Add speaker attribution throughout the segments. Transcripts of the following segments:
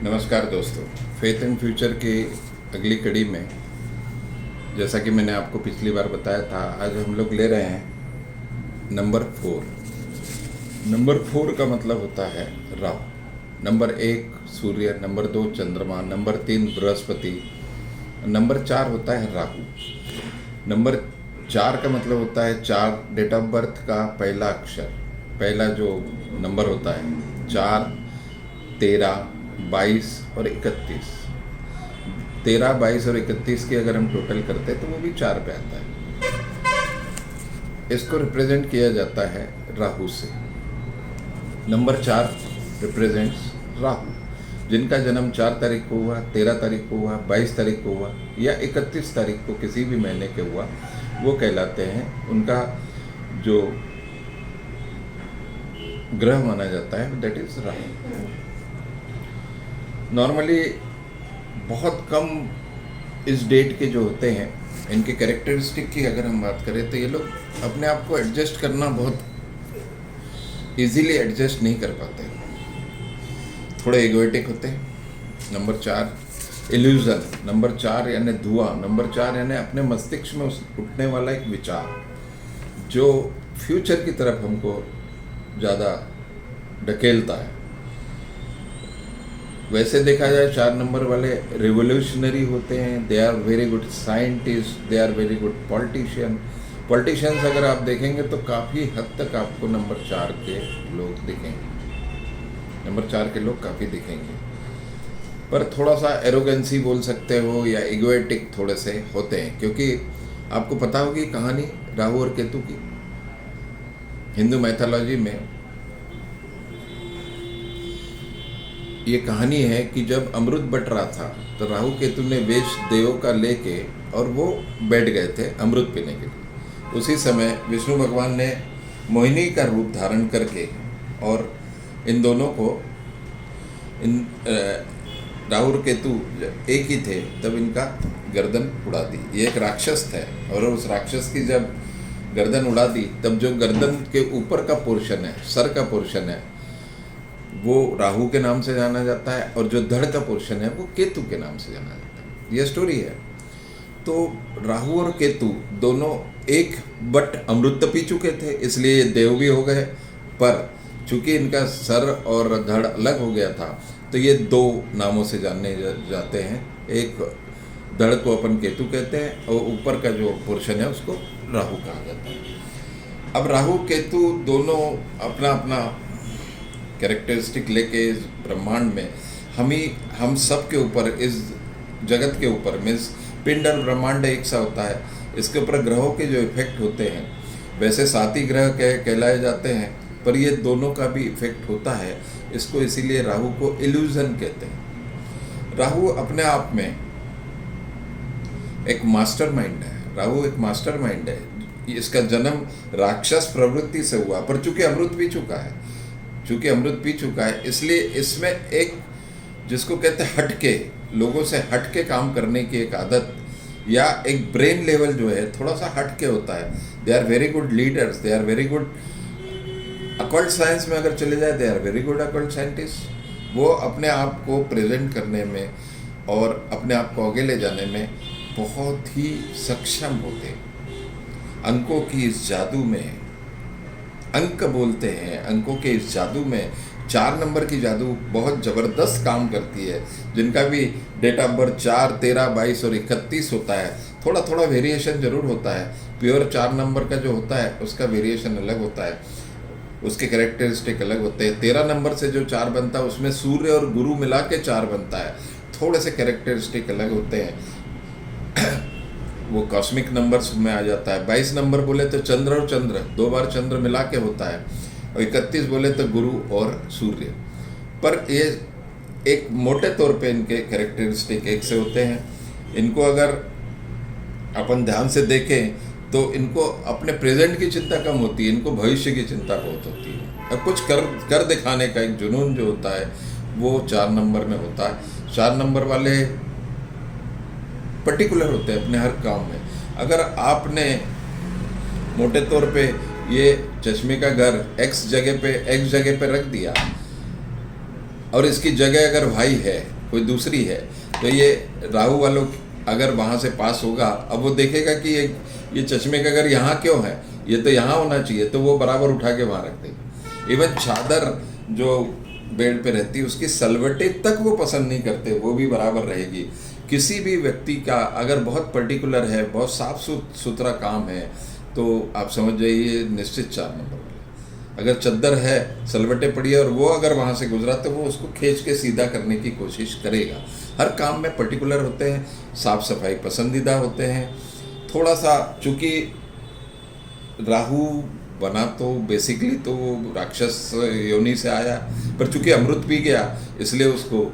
Speaker 1: नमस्कार दोस्तों, faith and future की अगली कड़ी में जैसा कि मैंने आपको पिछली बार बताया था, आज हम लोग ले रहे हैं नंबर 4। नंबर 4 का मतलब होता है राहु। नंबर 1 सूर्य, नंबर 2 चंद्रमा, नंबर 3 बृहस्पति, नंबर 4 होता है राहु। नंबर 4 का मतलब होता है 4 डेट ऑफ बर्थ का पहला अक्षर, पहला जो नंबर होता है 4, 13, 22 और 31। 13, 22 और 31 की अगर हम टोटल करते हैं तो वो भी 4 पे आता है। इसको रिप्रेजेंट किया जाता है राहु से। Number 4 represents Rahu. जिनका जन्म 4 तारीख को हुआ, 13 तारीख को हुआ, 22 तारीख को हुआ या 31 तारीख को किसी भी महीने के हुआ, वो कहलाते हैं, उनका जो ग्रह माना जाता है दैट इज राहु। नॉर्मली बहुत कम इस डेट के जो होते हैं, इनके कैरेक्टरिस्टिक की अगर हम बात करें तो ये लोग अपने आप को एडजस्ट करना बहुत इजीली एडजस्ट नहीं कर पाते, थोड़े इगोइटिक होते हैं। नंबर 4 इल्यूजन, नंबर 4 यानी धुआं, नंबर 4 यानी अपने मस्तिष्क में उठने वाला एक विचार जो फ्यूचर की तरफ हमको ज़्यादा ढकेलता है। वैसे देखा जाए 4 नंबर वाले रिवोल्यूशनरी होते हैं, they are very good scientist, they are very good politicians अगर आप देखेंगे तो काफ़ी हद तक आपको नंबर 4 के लोग दिखेंगे, नंबर 4 के लोग काफ़ी दिखेंगे। पर थोड़ा सा एरोगेंसी बोल सकते हो या इगोएटिक थोड़े से होते हैं, क्योंकि आपको पता होगी कहानी राहु और केतु की। हिंदू मैथोलॉजी में ये कहानी है कि जब अमृत बट रहा था तो राहु केतु ने वेश देवों का लेके और वो बैठ गए थे अमृत पीने के लिए। उसी समय विष्णु भगवान ने मोहिनी का रूप धारण करके और इन दोनों को राहु और केतु एक ही थे तब इनका गर्दन उड़ा दी। ये एक राक्षस थे और उस राक्षस की जब गर्दन उड़ा दी तब जो गर्दन के ऊपर का पोर्शन है, सर का पोर्शन है, वो राहु के नाम से जाना जाता है और जो धड़ का पोर्शन है वो केतु के नाम से जाना जाता है। ये स्टोरी है। तो राहु और केतु दोनों एक बट अमृत पी चुके थे, इसलिए ये देव भी हो गए। पर चूंकि इनका सर और धड़ अलग हो गया था तो ये 2 नामों से जाने जाते हैं। एक धड़ को अपन केतु कहते हैं और ऊपर का जो पोर्शन है उसको राहु कहा जाता है। अब राहु केतु दोनों अपना अपना कैरेक्टरिस्टिक लेके इस ब्रह्मांड में हम सब के ऊपर, इस जगत के ऊपर, मीन्स पिंड और ब्रह्मांड एक सा होता है, इसके ऊपर ग्रहों के जो इफेक्ट होते हैं वैसे 7 ही ग्रह कहलाए जाते हैं, पर ये दोनों का भी इफेक्ट होता है। इसको इसीलिए राहु को इल्यूजन कहते हैं। राहु अपने आप में एक मास्टरमाइंड है, राहु एक मास्टरमाइंड है। इसका जन्म राक्षस प्रवृत्ति से हुआ, पर चूंकि अमृत पी चुका है इसलिए इसमें एक जिसको कहते हैं हटके, लोगों से हटके काम करने की एक आदत या एक ब्रेन लेवल जो है थोड़ा सा हटके होता है। They are very good leaders, they are very good occult science में अगर चले जाए, they are very good occult scientist. वो अपने आप को प्रेजेंट करने में और अपने आप को आगे ले जाने में बहुत ही सक्षम होते हैं। अंकों की इस जादू में, अंक बोलते हैं, अंकों के इस जादू में 4 नंबर की जादू बहुत ज़बरदस्त काम करती है। जिनका भी डेट ऑफ बर्थ 4, 13, 22 और 31 होता है, थोड़ा थोड़ा वेरिएशन ज़रूर होता है। प्योर 4 नंबर का जो होता है उसका वेरिएशन अलग होता है, उसके कैरेक्टरिस्टिक अलग होते हैं। 13 नंबर से जो 4 बनता है उसमें सूर्य और गुरु मिला के 4 बनता है, थोड़े से कैरेक्टरिस्टिक अलग होते हैं, वो कॉस्मिक नंबर्स में आ जाता है। 22 नंबर बोले तो चंद्र और चंद्र 2 बार चंद्र मिला के होता है, और 31 बोले तो गुरु और सूर्य। पर ये एक मोटे तौर पे इनके कैरेक्टरिस्टिक एक से होते हैं। इनको अगर अपन ध्यान से देखें तो इनको अपने प्रेजेंट की चिंता कम होती है, इनको भविष्य की चिंता बहुत होती है। और कुछ कर दिखाने का एक जुनून जो होता है वो 4 नंबर में होता है। 4 नंबर वाले पर्टिकुलर होते हैं अपने हर काम में। अगर आपने मोटे तौर पे ये चश्मे का घर एक्स जगह पे रख दिया और इसकी जगह अगर भाई है, कोई दूसरी है, तो ये राहु वालों अगर वहाँ से पास होगा, अब वो देखेगा कि ये चश्मे का अगर यहाँ क्यों है, ये तो यहाँ होना चाहिए, तो वो बराबर उठा के वहाँ रख देगा। इवन चादर जो बेड पे रहती है उसकी सलवटे तक वो पसंद नहीं करते, वो भी बराबर रहेगी। किसी भी व्यक्ति का अगर बहुत पर्टिकुलर है, बहुत साफ सुथरा काम है, तो आप समझ जाइए निश्चित 4 नंबर वाला। अगर चद्दर है, सलवटे पड़ी है और वो अगर वहाँ से गुजरा तो वो उसको खींच के सीधा करने की कोशिश करेगा। हर काम में पर्टिकुलर होते हैं, साफ सफाई पसंदीदा होते हैं। थोड़ा सा चूँकि राहु बना तो बेसिकली तो वो राक्षस योनि से आया, पर चूंकि अमृत पी गया इसलिए उसको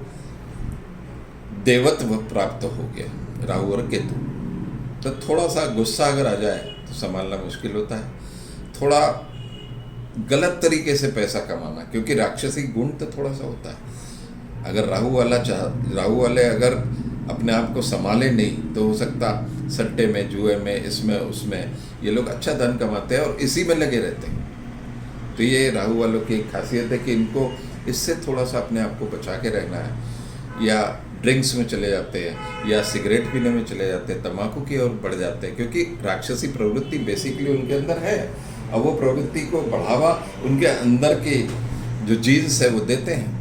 Speaker 1: देवत्व प्राप्त हो गया, राहु और केतु। तो थोड़ा सा गुस्सा अगर आ जाए तो संभालना मुश्किल होता है। थोड़ा गलत तरीके से पैसा कमाना, क्योंकि राक्षसी गुण तो थोड़ा सा होता है। अगर राहु वाले अगर अपने आप को संभाले नहीं तो हो सकता सट्टे में, जुए में, इसमें उसमें ये लोग अच्छा धन कमाते हैं और इसी में लगे रहते हैं। तो ये राहु वालों की एक खासियत है कि इनको इससे थोड़ा सा अपने आप को बचा के रहना है। या ड्रिंक्स में चले जाते हैं, या सिगरेट पीने में चले जाते हैं, तम्बाकू की ओर बढ़ जाते हैं, क्योंकि राक्षसी प्रवृत्ति बेसिकली उनके अंदर है। अब वो प्रवृत्ति को बढ़ावा उनके अंदर के जो जीन्स है वो देते हैं।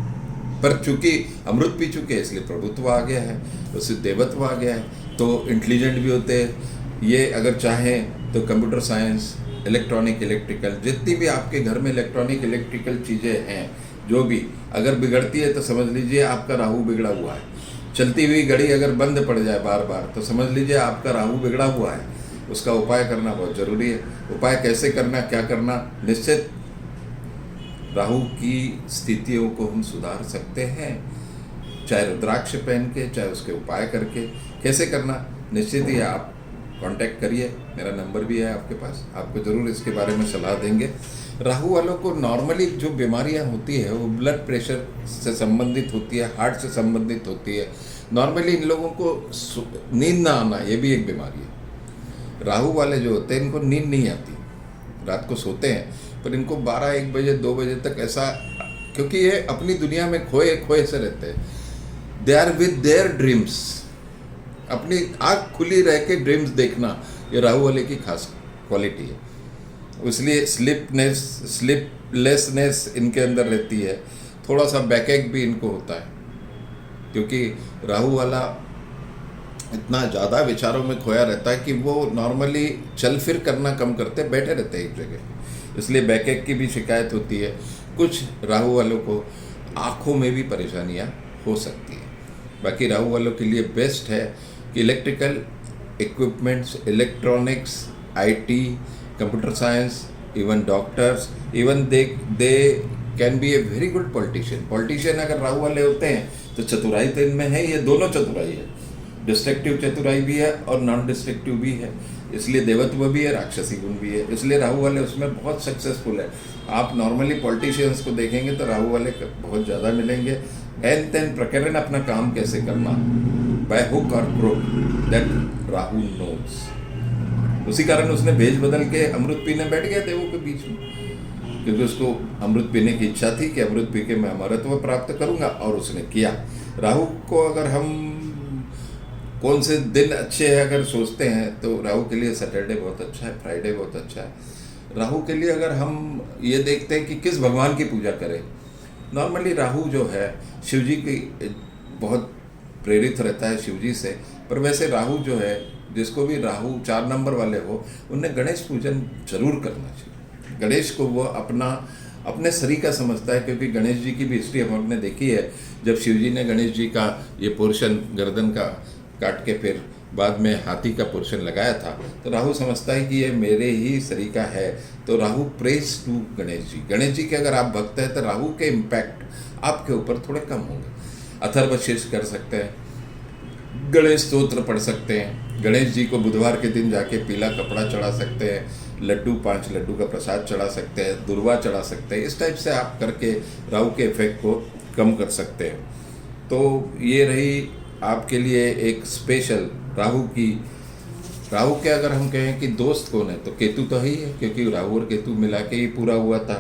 Speaker 1: पर चूंकि अमृत पी चुके इसलिए प्रभुत्व आ गया है, उससे देवत्व आ गया है, तो इंटेलिजेंट भी होते हैं। ये अगर चाहें तो कंप्यूटर साइंस, इलेक्ट्रॉनिक, इलेक्ट्रिकल, जितनी भी आपके घर में इलेक्ट्रॉनिक इलेक्ट्रिकल चीज़ें हैं, जो भी अगर बिगड़ती है तो समझ लीजिए आपका राहु बिगड़ा हुआ है। चलती हुई घड़ी अगर बंद पड़ जाए बार बार तो समझ लीजिए आपका राहु बिगड़ा हुआ है। उसका उपाय करना बहुत ज़रूरी है। उपाय कैसे करना, क्या करना, निश्चित राहु की स्थितियों को हम सुधार सकते हैं, चाहे रुद्राक्ष पहन के, चाहे उसके उपाय करके। कैसे करना, निश्चित ही आप कांटेक्ट करिए, मेरा नंबर भी है आपके पास, आपको ज़रूर इसके बारे में सलाह देंगे। राहु वालों को नॉर्मली जो बीमारियां होती है वो ब्लड प्रेशर से संबंधित होती है, हार्ट से संबंधित होती है। नॉर्मली इन लोगों को नींद ना आना, ये भी एक बीमारी है। राहु वाले जो होते हैं इनको नींद नहीं आती, रात को सोते हैं पर इनको 12, 1 बजे, 2 बजे तक ऐसा, क्योंकि ये अपनी दुनिया में खोए खोए से रहते हैं। They are with their dreams, अपनी आँख खुली रह के ड्रीम्स देखना, ये राहु वाले की खास क्वालिटी है। इसलिए स्लीपलेसनेस इनके अंदर रहती है। थोड़ा सा बैकएक भी इनको होता है, क्योंकि राहु वाला इतना ज़्यादा विचारों में खोया रहता है कि वो नॉर्मली चल फिर करना कम करते, बैठे रहते हैं एक जगह, इसलिए बैकएक की भी शिकायत होती है। कुछ राहु वालों को आँखों में भी परेशानियाँ हो सकती है। बाकी राहु वालों के लिए बेस्ट है कि electrical equipments, electronics, IT, computer science, even doctors, even they can be a very good politician अगर राहु वाले होते हैं तो चतुराई तो इनमें है, ये दोनों चतुराई है, डिस्ट्रक्टिव चतुराई भी है और नॉन डिस्ट्रक्टिव भी है, इसलिए देवत्व भी है, राक्षसी गुण भी है, इसलिए राहु वाले उसमें बहुत सक्सेसफुल है। आप नॉर्मली पॉलिटिशियंस को देखेंगे तो राहु वाले बहुत ज़्यादा मिलेंगे। एन तेन प्रकरण अपना काम कैसे करना, बाय हुक और क्रोक, दैट राहु नोज। उसी कारण उसने भेज बदल के अमृत पीने बैठ गया देवों के बीच में, क्योंकि उसको अमृत पीने की इच्छा थी कि अमृत पी के मैं अमरत्व प्राप्त करूंगा, और उसने किया। राहु को अगर हम कौन से दिन अच्छे हैं अगर सोचते हैं तो राहु के लिए सैटरडे बहुत अच्छा है, फ्राइडे बहुत अच्छा है। राहु के लिए अगर हम ये देखते हैं कि किस भगवान की पूजा करें, नॉर्मली राहु जो है शिव जी की बहुत प्रेरित रहता है शिव जी से, पर वैसे राहु जो है जिसको भी राहु 4 नंबर वाले हो उन्हें गणेश पूजन जरूर करना चाहिए। गणेश को वो अपने सरीका समझता है, क्योंकि गणेश जी की भी हिस्ट्री हमने देखी है। जब शिव जी ने गणेश जी का ये पोर्शन गर्दन का काट के फिर बाद में हाथी का पोर्शन लगाया था, तो राहु समझता है कि ये मेरे ही सरीका है, तो राहु प्रेज टू गणेश जी। गणेश जी के अगर आप भक्त हैं तो राहु के इम्पैक्ट आपके ऊपर थोड़े कम होंगे। अथर्वशीर्ष कर सकते हैं, गणेश स्तोत्र पढ़ सकते हैं, गणेश जी को बुधवार के दिन जाके पीला कपड़ा चढ़ा सकते हैं, लड्डू 5 लड्डू का प्रसाद चढ़ा सकते हैं, दुर्वा चढ़ा सकते हैं। इस टाइप से आप करके राहु के इफेक्ट को कम कर सकते हैं। तो ये रही आपके लिए एक स्पेशल राहु के अगर हम कहें कि दोस्त कौन है तो केतु तो ही है, क्योंकि राहु और केतु मिला के ही पूरा हुआ था।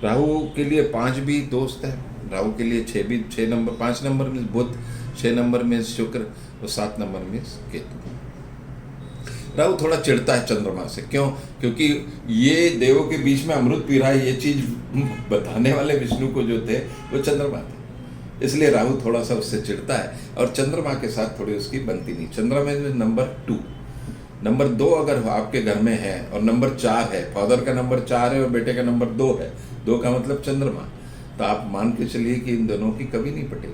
Speaker 1: राहु के लिए 5 भी दोस्त है, राहु के लिए 6 नंबर, 5 नंबर में बुध, 6 नंबर में शुक्र और 7 नंबर में केतु। राहु थोड़ा चिढ़ता है चंद्रमा से, क्यों? क्योंकि ये देवों के बीच में अमृत पी रहा है, ये चीज बताने वाले विष्णु को जो थे वो चंद्रमा थे, इसलिए राहु थोड़ा सा उससे चिढ़ता है और चंद्रमा के साथ थोड़ी उसकी बनती नहीं। चंद्रमा में नंबर 2 अगर आपके घर में है और नंबर 4 है, फादर का नंबर 4 है और बेटे का नंबर 2 है, 2 का मतलब चंद्रमा, तो आप मान के चलिए कि इन दोनों की कभी नहीं पटेगी,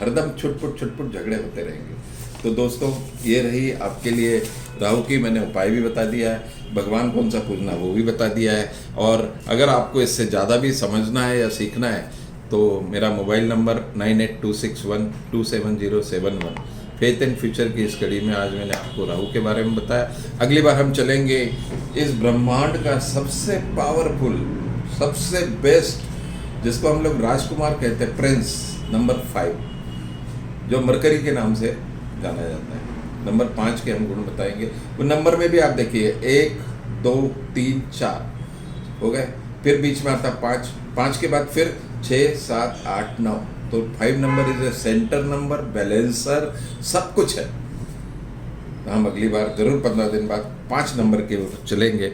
Speaker 1: हरदम छुटपुट झगड़े होते रहेंगे। तो दोस्तों, ये रही आपके लिए राहु की, मैंने उपाय भी बता दिया है, भगवान कौन सा पूजना वो भी बता दिया है। और अगर आपको इससे ज़्यादा भी समझना है या सीखना है तो मेरा mobile number 9826127071। Faith and future की इस कड़ी में आज मैंने आपको राहु के बारे में बताया। अगली बार हम चलेंगे इस ब्रह्मांड का सबसे पावरफुल, सबसे बेस्ट, जिसको हम लोग राजकुमार कहते हैं, प्रिंस नंबर 5, जो मरकरी के नाम से जाना जाता है। नंबर 5 के हम गुण बताएंगे। वो नंबर में भी आप देखिए 1 2 3 4 हो गए, फिर बीच में आता 5 के बाद फिर 6 7 8 9, तो 5 number is a centre number, balancer, सब कुछ है। हम अगली बार जरूर 15 दिन बाद 5 नंबर के चलेंगे।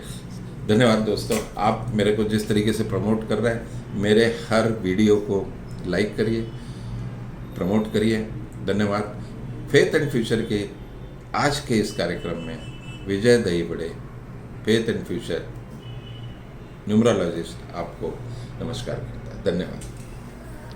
Speaker 1: धन्यवाद दोस्तों, आप मेरे को जिस तरीके से प्रमोट कर रहे हैं, मेरे हर वीडियो को लाइक करिए, प्रमोट करिए। धन्यवाद। फेथ एंड फ्यूचर के आज के इस कार्यक्रम में विजय दहीबड़े, फेथ एंड फ्यूचर न्यूमरोलॉजिस्ट, आपको नमस्कार करता है। धन्यवाद।